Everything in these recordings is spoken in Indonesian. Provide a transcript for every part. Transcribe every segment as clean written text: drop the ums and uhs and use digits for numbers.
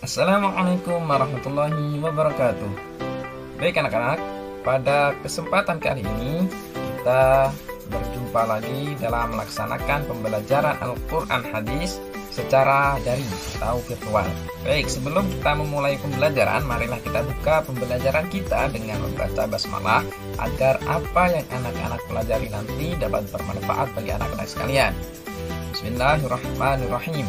Assalamualaikum warahmatullahi wabarakatuh. Baik anak-anak, pada kesempatan kali ini kita berjumpa lagi dalam melaksanakan pembelajaran Al-Quran Hadis secara daring atau virtual. Baik, sebelum kita memulai pembelajaran, marilah kita buka pembelajaran kita dengan membaca basmalah agar apa yang anak-anak pelajari nanti dapat bermanfaat bagi anak-anak sekalian. Bismillahirrahmanirrahim.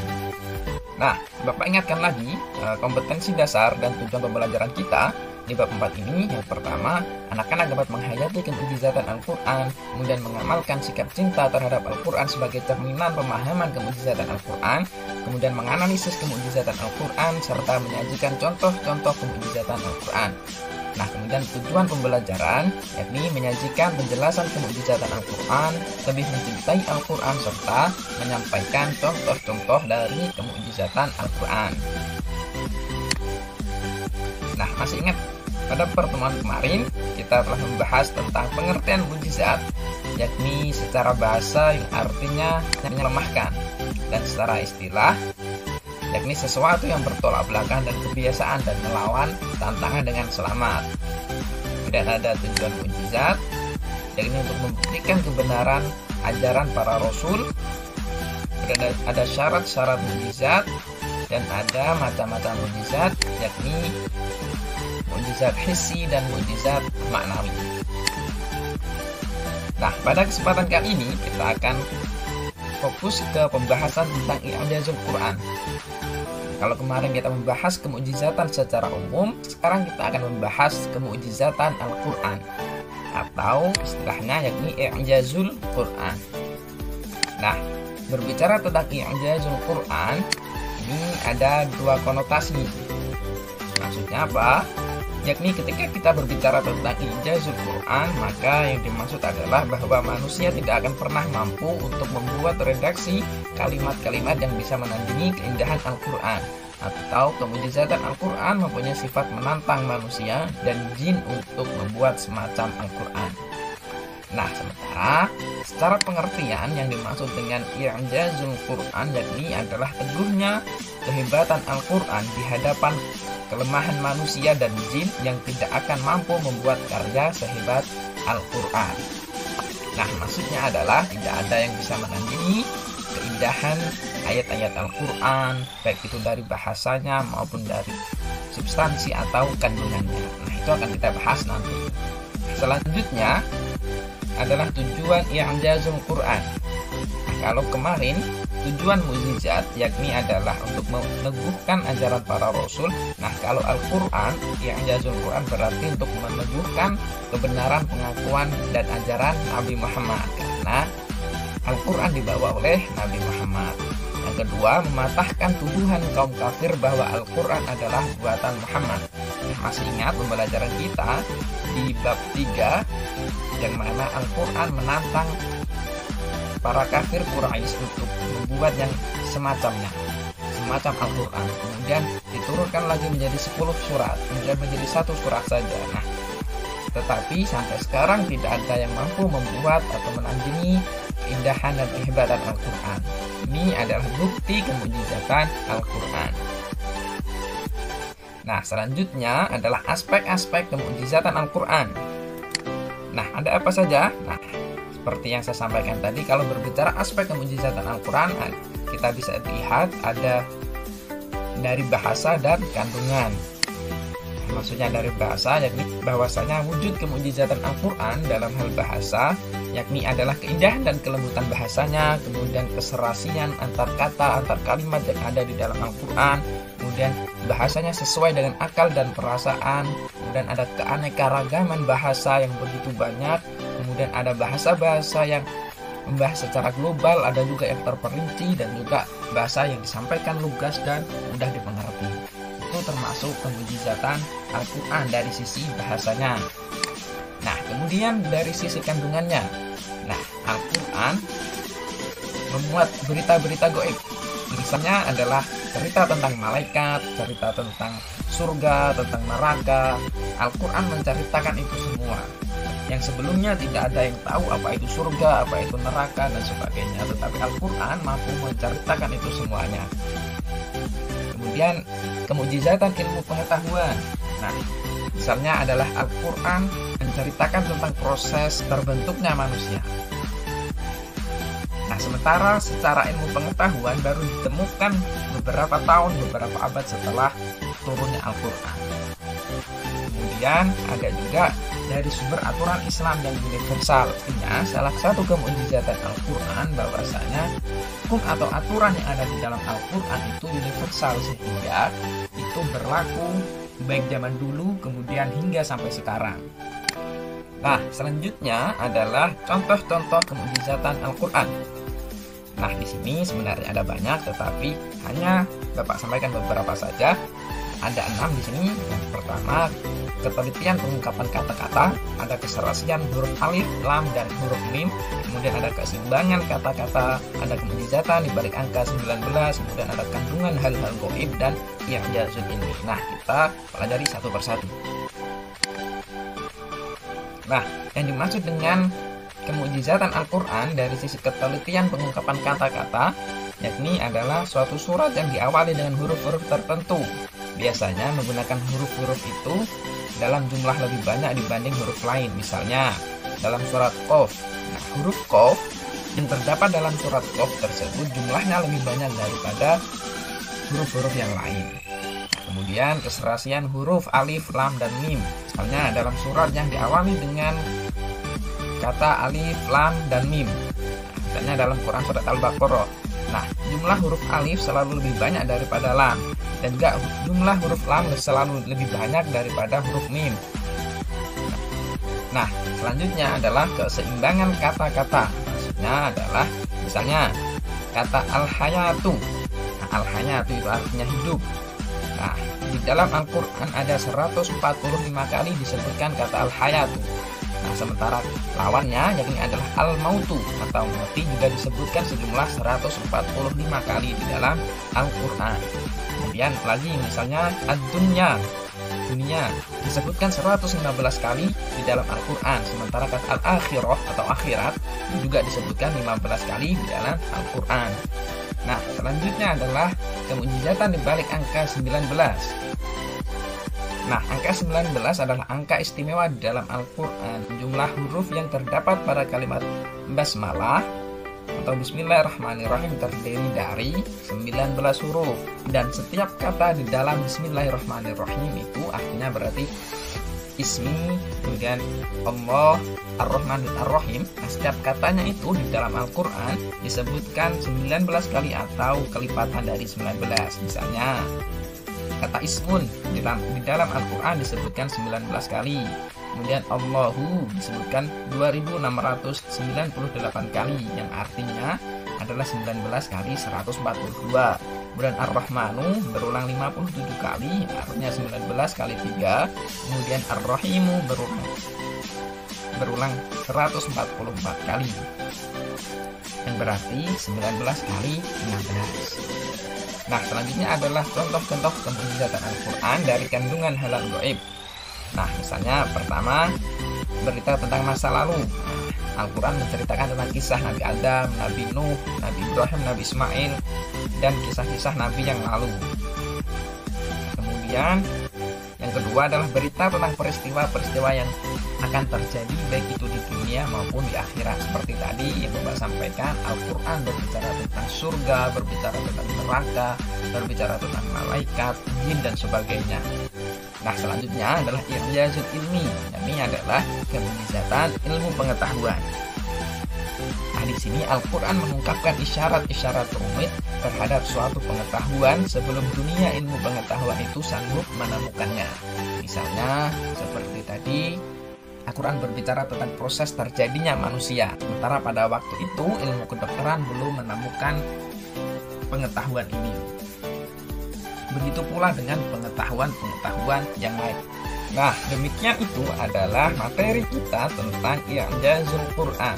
Nah, Bapak ingatkan lagi kompetensi dasar dan tujuan pembelajaran kita di bab 4 ini. Yang pertama, anak-anak dapat menghayati kemujizatan Al-Quran, kemudian mengamalkan sikap cinta terhadap Al-Quran sebagai cerminan pemahaman kemujizatan Al-Quran, kemudian menganalisis kemujizatan Al-Quran, serta menyajikan contoh-contoh kemujizatan Al-Quran. Nah, kemudian tujuan pembelajaran yakni menyajikan penjelasan kemujizatan Al-Quran, lebih mencintai Al-Quran, serta menyampaikan contoh-contoh dari kemujizatan Al-Quran. Nah, masih ingat pada pertemuan kemarin kita telah membahas tentang pengertian mujizat, yakni secara bahasa yang artinya melemahkan, dan secara istilah yakni sesuatu yang bertolak belakang dan kebiasaan dan melawan tantangan dengan selamat. Dan ada tujuan mujizat, yakni untuk membuktikan kebenaran ajaran para rasul. Dan ada syarat-syarat mujizat, dan ada macam-macam mujizat, yakni mujizat hissi dan mujizat maknawi. Nah, pada kesempatan kali ini kita akan fokus ke pembahasan tentang i'jazul Quran. Kalau kemarin kita membahas kemujizatan secara umum, sekarang kita akan membahas kemujizatan Al-Quran, atau istilahnya yakni i'jazul Quran. Nah, berbicara tentang i'jazul Quran, ini ada dua konotasi. Maksudnya apa? Yakni ketika kita berbicara tentang i'jazul Quran, maka yang dimaksud adalah bahwa manusia tidak akan pernah mampu untuk membuat redaksi kalimat-kalimat yang bisa menandingi keindahan Al-Quran, atau kemujizatan Al-Quran mempunyai sifat menantang manusia dan jin untuk membuat semacam Al-Quran. Nah, secara pengertian yang dimaksud dengan i'jazul Quran yakni adalah teguhnya kehebatan Al-Quran di hadapan kelemahan manusia dan jin yang tidak akan mampu membuat karya sehebat Al-Quran. Nah, maksudnya adalah tidak ada yang bisa menandingi keindahan ayat-ayat Al-Quran, baik itu dari bahasanya maupun dari substansi atau kandungannya. Nah, itu akan kita bahas nanti. Selanjutnya adalah tujuan i'jazul Quran. Nah, kalau kemarin tujuan mujizat yakni adalah untuk meneguhkan ajaran para rasul. Nah, kalau Al-Quran, i'jazul Quran berarti untuk meneguhkan kebenaran pengakuan dan ajaran Nabi Muhammad, karena Al-Quran dibawa oleh Nabi Muhammad. Yang kedua, mematahkan tuduhan kaum kafir bahwa Al-Quran adalah buatan Muhammad. Masih ingat pembelajaran kita di bab 3 yang mana Al-Quran menantang para kafir Quraisy untuk membuat yang semacam Al-Quran. Kemudian diturunkan lagi menjadi 10 surat, kemudian menjadi 1 surat saja. Nah, tetapi sampai sekarang tidak ada yang mampu membuat atau menandingi keindahan dan kehebatan Al-Quran. Ini adalah bukti kemujizatan Al-Quran. Nah, selanjutnya adalah aspek-aspek kemujizatan Al-Quran. Nah, ada apa saja? Nah, seperti yang saya sampaikan tadi, kalau berbicara aspek kemujizatan Al-Quran, kita bisa lihat ada dari bahasa dan kandungan. Maksudnya dari bahasa, yakni bahwasanya wujud kemujizatan Al-Quran dalam hal bahasa, yakni adalah keindahan dan kelembutan bahasanya, kemudian keserasian antar kata, antar kalimat yang ada di dalam Al-Quran, kemudian bahasanya sesuai dengan akal dan perasaan, kemudian ada keanekaragaman bahasa yang begitu banyak, kemudian ada bahasa-bahasa yang membahas secara global, ada juga yang terperinci, dan juga bahasa yang disampaikan lugas dan mudah dimengerti. Itu termasuk kemujizatan Al-Quran dari sisi bahasanya. Nah, kemudian dari sisi kandungannya. Nah, Al-Quran memuat berita-berita gaib. Misalnya adalah cerita tentang malaikat, cerita tentang surga, tentang neraka. Al-Quran menceritakan itu semua. Yang sebelumnya tidak ada yang tahu apa itu surga, apa itu neraka, dan sebagainya. Tetapi Al-Quran mampu menceritakan itu semuanya. Kemudian kemukjizatan ilmu pengetahuan. Nah, misalnya adalah Al-Quran menceritakan tentang proses terbentuknya manusia. Nah, sementara secara ilmu pengetahuan baru ditemukan beberapa tahun, beberapa abad setelah turunnya Al-Quran. Kemudian ada juga dari sumber aturan Islam yang universal. Artinya salah satu kemukjizatan Al-Quran bahwasanya hukum atau aturan yang ada di dalam Al-Quran itu universal, sehingga itu berlaku baik zaman dulu kemudian hingga sampai sekarang. Nah, selanjutnya adalah contoh-contoh kemukjizatan Al-Quran. Nah, di sini sebenarnya ada banyak, tetapi hanya Bapak sampaikan beberapa saja. Ada 6 di sini. Yang pertama, ketelitian pengungkapan kata-kata, ada keserasian huruf alif, lam, dan huruf mim. Kemudian ada keseimbangan kata-kata, ada kemukjizatan di balik angka 19, kemudian ada kandungan hal-hal gaib dan i'jazul ilmi. Nah, kita pelajari satu persatu. Nah, yang dimaksud dengan kemukjizatan Al-Quran dari sisi ketelitian pengungkapan kata-kata, yakni adalah suatu surat yang diawali dengan huruf-huruf tertentu. Biasanya menggunakan huruf-huruf itu dalam jumlah lebih banyak dibanding huruf lain. Misalnya dalam surat Qaf. Nah, huruf Qaf yang terdapat dalam surat Qaf tersebut jumlahnya lebih banyak daripada huruf-huruf yang lain. Kemudian keserasian huruf alif, lam, dan mim. Misalnya dalam surat yang diawali dengan kata alif, lam, dan mim. Misalnya dalam Quran surat Al-Baqarah. Nah, jumlah huruf alif selalu lebih banyak daripada lam, dan juga jumlah huruf lam selalu lebih banyak daripada huruf mim. Nah, selanjutnya adalah keseimbangan kata-kata. Maksudnya adalah misalnya kata al-hayatu. Nah, al-hayatu itu artinya hidup. Nah, di dalam Al-Quran ada 145 kali disebutkan kata al-hayatu. Nah, sementara lawannya yakni adalah al-mautu atau mati juga disebutkan sejumlah 145 kali di dalam Al-Quran. Kemudian lagi misalnya ad-dunya, dunia, disebutkan 115 kali di dalam Al-Quran. Sementara kata al-akhirah atau akhirat juga disebutkan 15 kali di dalam Al-Quran. Nah, selanjutnya adalah kemukjizatan di balik angka 19. Nah, angka 19 adalah angka istimewa di dalam Al-Quran. Jumlah huruf yang terdapat pada kalimat basmalah atau bismillahirrahmanirrahim terdiri dari 19 huruf. Dan setiap kata di dalam bismillahirrahmanirrahim itu artinya berarti ismi, kemudian Allah, Ar-Rahman, dan Ar-Rahim. Nah, setiap katanya itu di dalam Al-Quran disebutkan 19 kali atau kelipatan dari 19. Misalnya kata ismun di dalam Al-Quran disebutkan 19 kali. Kemudian Allahu disebutkan 2698 kali, yang artinya adalah 19 kali 142. Kemudian Ar-Rahmanu berulang 57 kali, artinya 19 kali 3. Kemudian Ar-Rahimu berulang 144 kali, yang berarti 19 kali 16. Nah, selanjutnya adalah contoh-contoh kemukjizatan Al-Quran dari kandungan halal gaib. Nah, misalnya pertama, berita tentang masa lalu. Nah, Al-Quran menceritakan tentang kisah Nabi Adam, Nabi Nuh, Nabi Ibrahim, Nabi Ismail, dan kisah-kisah Nabi yang lalu. Kemudian yang kedua adalah berita tentang peristiwa-peristiwa yang akan terjadi baik itu di dunia maupun di akhirat. Seperti tadi yang Bapak sampaikan, Al-Quran berbicara tentang surga, berbicara tentang neraka, berbicara tentang malaikat, jin, dan sebagainya. Nah, selanjutnya adalah i'jazul ilmi. Ini adalah kemukjizatan ilmu pengetahuan. Nah, di sini Al-Quran mengungkapkan isyarat-isyarat rumit terhadap suatu pengetahuan sebelum dunia ilmu pengetahuan itu sanggup menemukannya. Misalnya seperti tadi, Al-Quran berbicara tentang proses terjadinya manusia. Sementara pada waktu itu ilmu kedokteran belum menemukan pengetahuan ini. Begitu pula dengan pengetahuan-pengetahuan yang lain. Nah, demikian itu adalah materi kita tentang i'jazul Quran.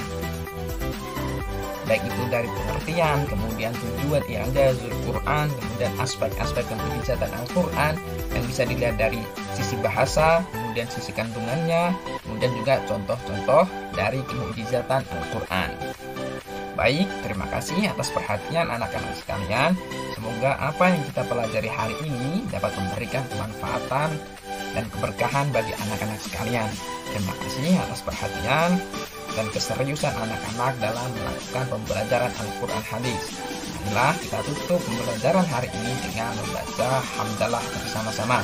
Baik itu dari pengertian, kemudian tujuan i'jazul Quran, kemudian aspek-aspek kemukjizatan Al-Quran yang bisa dilihat dari sisi bahasa, kemudian sisi kandungannya, kemudian juga contoh-contoh dari kemukjizatan Al-Quran. Baik, terima kasih atas perhatian anak-anak sekalian. Semoga apa yang kita pelajari hari ini dapat memberikan kemanfaatan dan keberkahan bagi anak-anak sekalian. Terima kasih atas perhatian dan keseriusan anak-anak dalam melakukan pembelajaran Al-Quran hadis. Marilah kita tutup pembelajaran hari ini dengan membaca hamdalah bersama-sama.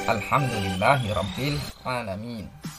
Alhamdulillahirabbil alamin.